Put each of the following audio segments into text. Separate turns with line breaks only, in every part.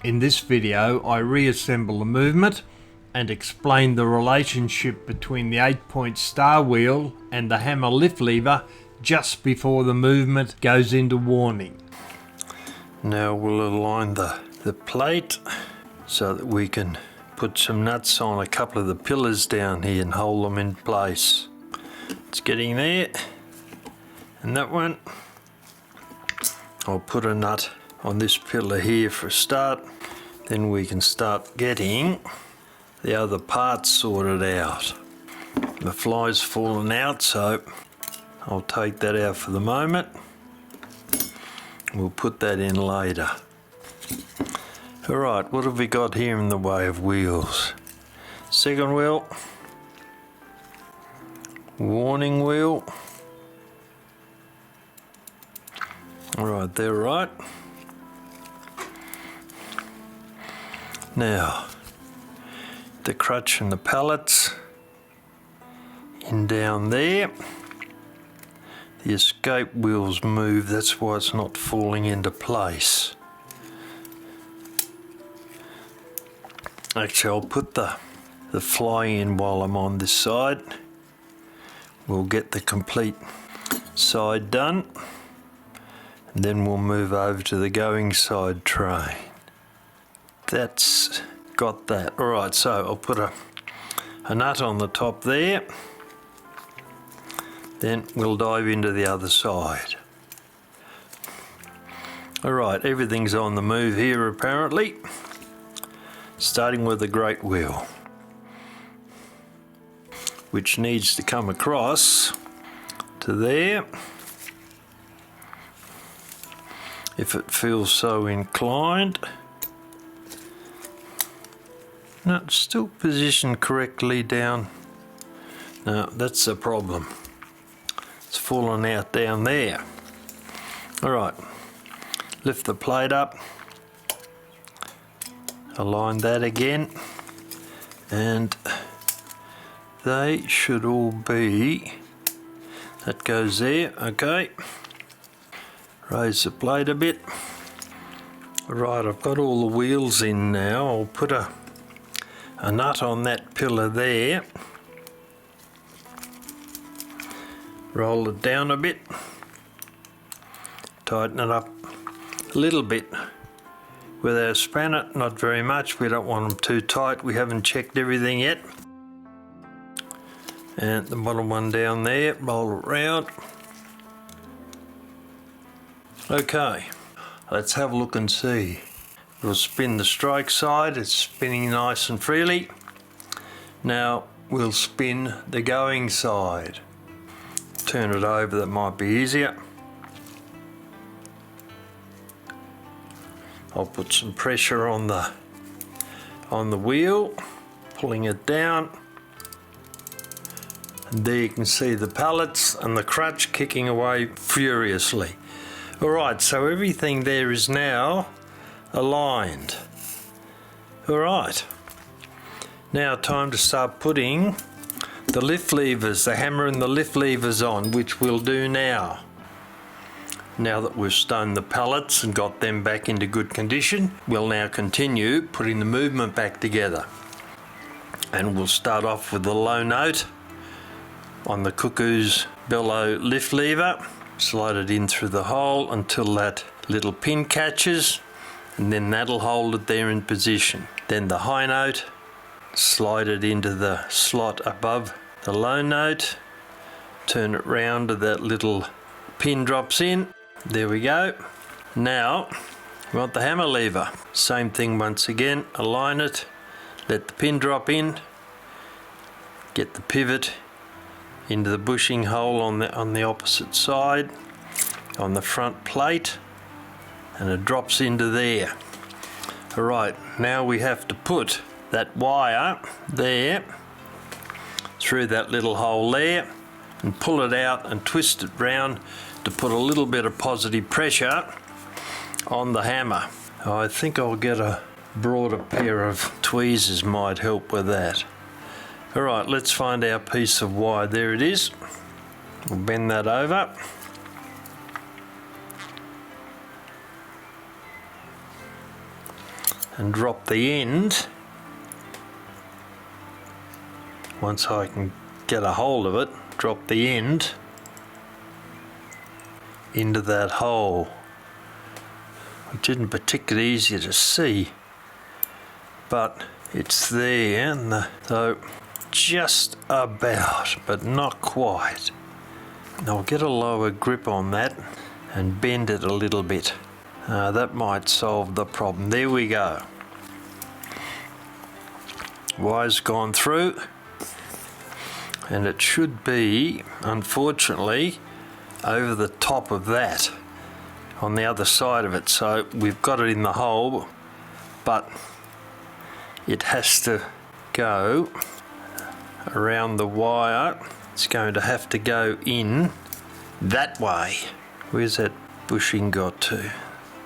In this video, I reassemble the movement and explain the relationship between the 8-point star wheel and the hammer lift lever just before the movement goes into warning. Now we'll align the plate so that we can put some nuts on a couple of the pillars down here and hold them in place. It's getting there. And that one, I'll put a nut on this pillar here for a start. Then we can start getting the other parts sorted out. The fly's fallen out, so I'll take that out for the moment. We'll put that in later. Alright, what have we got here in the way of wheels? Second wheel, warning wheel. Alright, they're right. Now, the crutch and the pallets in down there. The escape wheels move, that's why it's not falling into place. Actually, I'll put the fly in while I'm on this side. We'll get the complete side done, and then we'll move over to the going side train. That's got that. Alright, so I'll put a nut on the top there. Then we'll dive into the other side. Alright, everything's on the move here apparently. Starting with the great wheel, which needs to come across to there. If it feels so inclined. No, it's still positioned correctly down. No, that's the problem. It's fallen out down there. Alright, lift the plate up, align that again, and they should all be, that goes there, okay. Raise the plate a bit. Right, I've got all the wheels in now. I'll put a nut on that pillar there. Roll it down a bit. Tighten it up a little bit with our spanner, not very much. We don't want them too tight. We haven't checked everything yet. And the bottom one down there, roll it round. Okay, let's have a look and see. We'll spin the strike side, it's spinning nice and freely. Now we'll spin the going side. Turn it over, that might be easier. I'll put some pressure on the wheel, pulling it down. And there you can see the pallets and the crutch kicking away furiously. Alright, so everything there is now aligned. Alright, now time to start putting the lift levers, the hammer and the lift levers on, which we'll do now. Now that we've stoned the pallets and got them back into good condition, we'll now continue putting the movement back together. And we'll start off with the low note on the Cuckoo's Bellows Lift Lever. Slide it in through the hole until that little pin catches, and then that'll hold it there in position. Then the high note, slide it into the slot above the low note, turn it round to that little pin drops in. There we go. Now we want the hammer lever. Same thing once again, align it, let the pin drop in, get the pivot into the bushing hole on the opposite side on the front plate, and it drops into there. Alright, now we have to put that wire there through that little hole there and pull it out and twist it round to put a little bit of positive pressure on the hammer. I think I'll get a broader pair of tweezers, might help with that. Alright, let's find our piece of wire. There it is. We'll bend that over. and drop the end, once I can get a hold of it, drop the end into that hole, which isn't particularly easy to see, but it's there, and so just about, but not quite. I'll get a lower grip on that and bend it a little bit. That might solve the problem. There we go. Wire's gone through, and it should be, unfortunately, over the top of that on the other side of it. So we've got it in the hole, but it has to go around the wire. It's going to have to go in that way. Where's that bushing got to?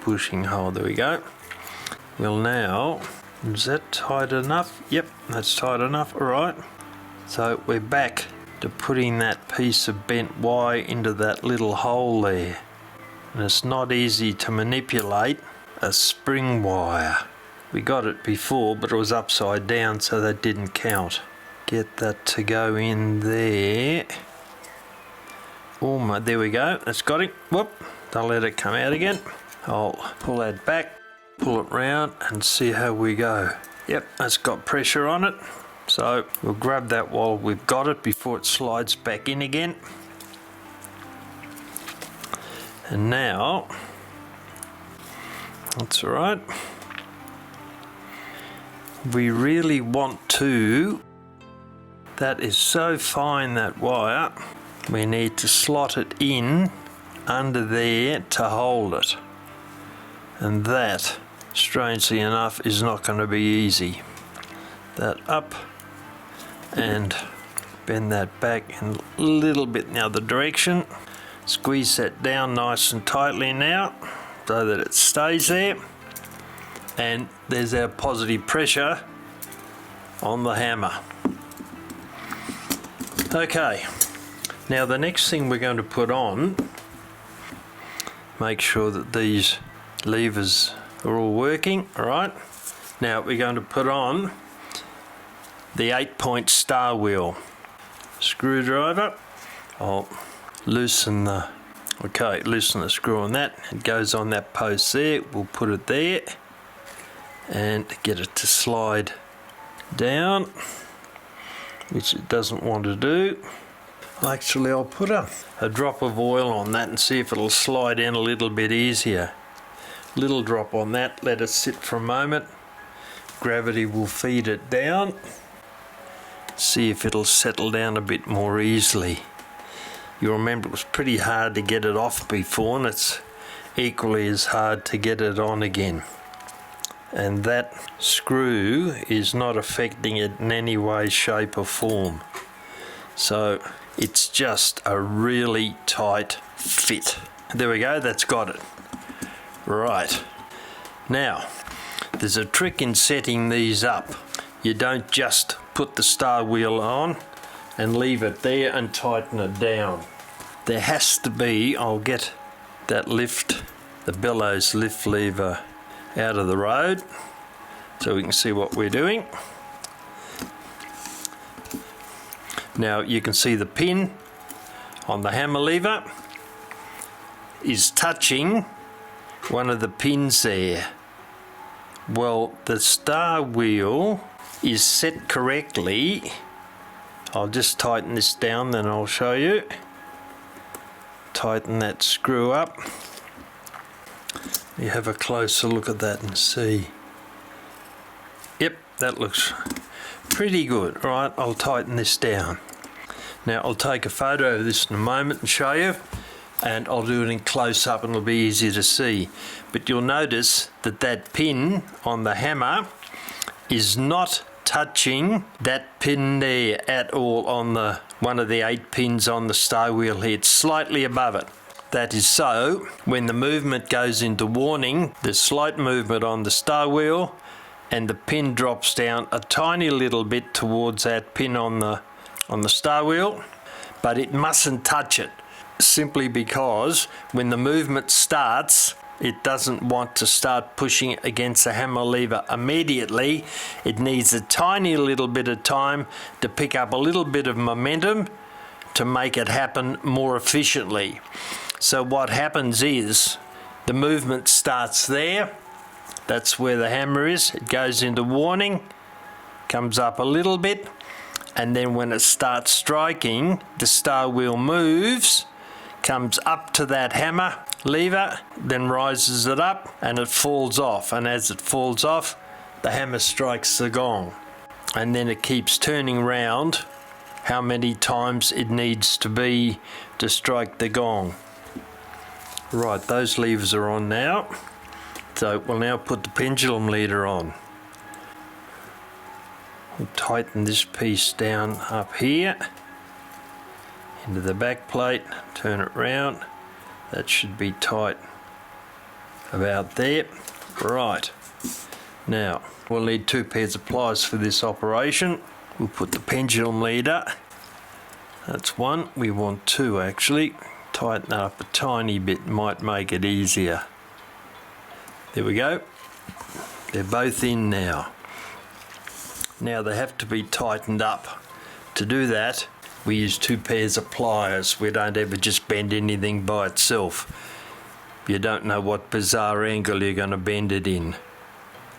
Bushing hole, there we go. Well, now, is that tight enough? Yep, that's tight enough. All right. So we're back to putting that piece of bent wire into that little hole there. And it's not easy to manipulate a spring wire. We got it before, but it was upside down, so that didn't count. Get that to go in there. Almost, there we go, that's got it. Whoop, don't let it come out again. I'll pull that back, pull it round and see how we go. Yep, that's got pressure on it. So we'll grab that while we've got it before it slides back in again. And now, that's all right. We really want to, that is so fine, that wire, we need to slot it in under there to hold it. And that, strangely enough, is not going to be easy. That up and bend that back in a little bit in the other direction. Squeeze that down nice and tightly now so that it stays there. And there's our positive pressure on the hammer. Okay, now the next thing we're going to put on, make sure that these levers are all working. All right, now we're going to put on the 8-point star wheel. Screwdriver, I'll loosen the screw on that. It goes on that post there. We'll put it there and get it to slide down, which it doesn't want to do. Actually, I'll put a drop of oil on that and see if it'll slide in a little bit easier. Little drop on that, let it sit for a moment. Gravity will feed it down. See if it'll settle down a bit more easily. You'll remember it was pretty hard to get it off before, and it's equally as hard to get it on again. And that screw is not affecting it in any way, shape or form. So it's just a really tight fit. There we go, that's got it. Right, now there's a trick in setting these up. You don't just put the star wheel on and leave it there and tighten it down. There has to be, I'll get that lift, the Bellows lift lever out of the road so we can see what we're doing. Now you can see the pin on the hammer lever is touching one of the pins there. Well, the star wheel is set correctly. I'll just tighten this down, then I'll show you. Tighten that screw up. You have a closer look at that and see. Yep, that looks pretty good. All right, I'll tighten this down. Now I'll take a photo of this in a moment and show you, and I'll do it in close up and it'll be easier to see. But you'll notice that that pin on the hammer is not touching that pin there at all on the one of the 8 pins on the star wheel here. It's slightly above it. That is so when the movement goes into warning, there's slight movement on the star wheel and the pin drops down a tiny little bit towards that pin on the star wheel, but it mustn't touch it, simply because when the movement starts it doesn't want to start pushing against the hammer lever immediately. It needs a tiny little bit of time to pick up a little bit of momentum to make it happen more efficiently. So what happens is the movement starts there. That's where the hammer is. It goes into warning, comes up a little bit, and then when it starts striking, the star wheel moves, comes up to that hammer lever, then rises it up, and it falls off. And as it falls off, the hammer strikes the gong. And then it keeps turning round how many times it needs to be to strike the gong. Right, those levers are on now. So we'll now put the pendulum leader on. We'll tighten this piece down up here into the back plate, turn it round. That should be tight about there. Right, now we'll need 2 pairs of pliers for this operation. We'll put the pendulum leader, that's 1, we want 2 actually. Tighten that up a tiny bit, might make it easier. There we go, they're both in now. Now they have to be tightened up. To do that, we use 2 pairs of pliers. We don't ever just bend anything by itself. You don't know what bizarre angle you're going to bend it in.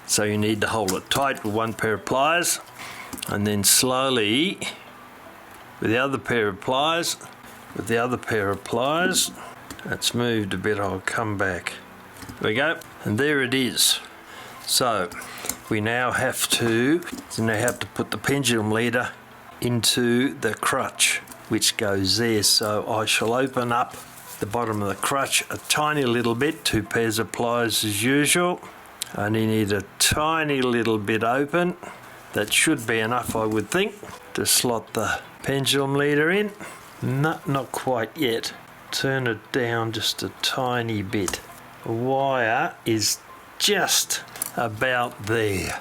So you need to hold it tight with 1 pair of pliers, and then slowly with the other pair of pliers, that's moved a bit, I'll come back. There we go, and there it is. So we now have to put the pendulum leader into the crutch, which goes there. So I shall open up the bottom of the crutch a tiny little bit, 2 pairs of pliers as usual. Only need a tiny little bit open. That should be enough, I would think, to slot the pendulum leader in. No, not quite yet. Turn it down just a tiny bit. The wire is just about there.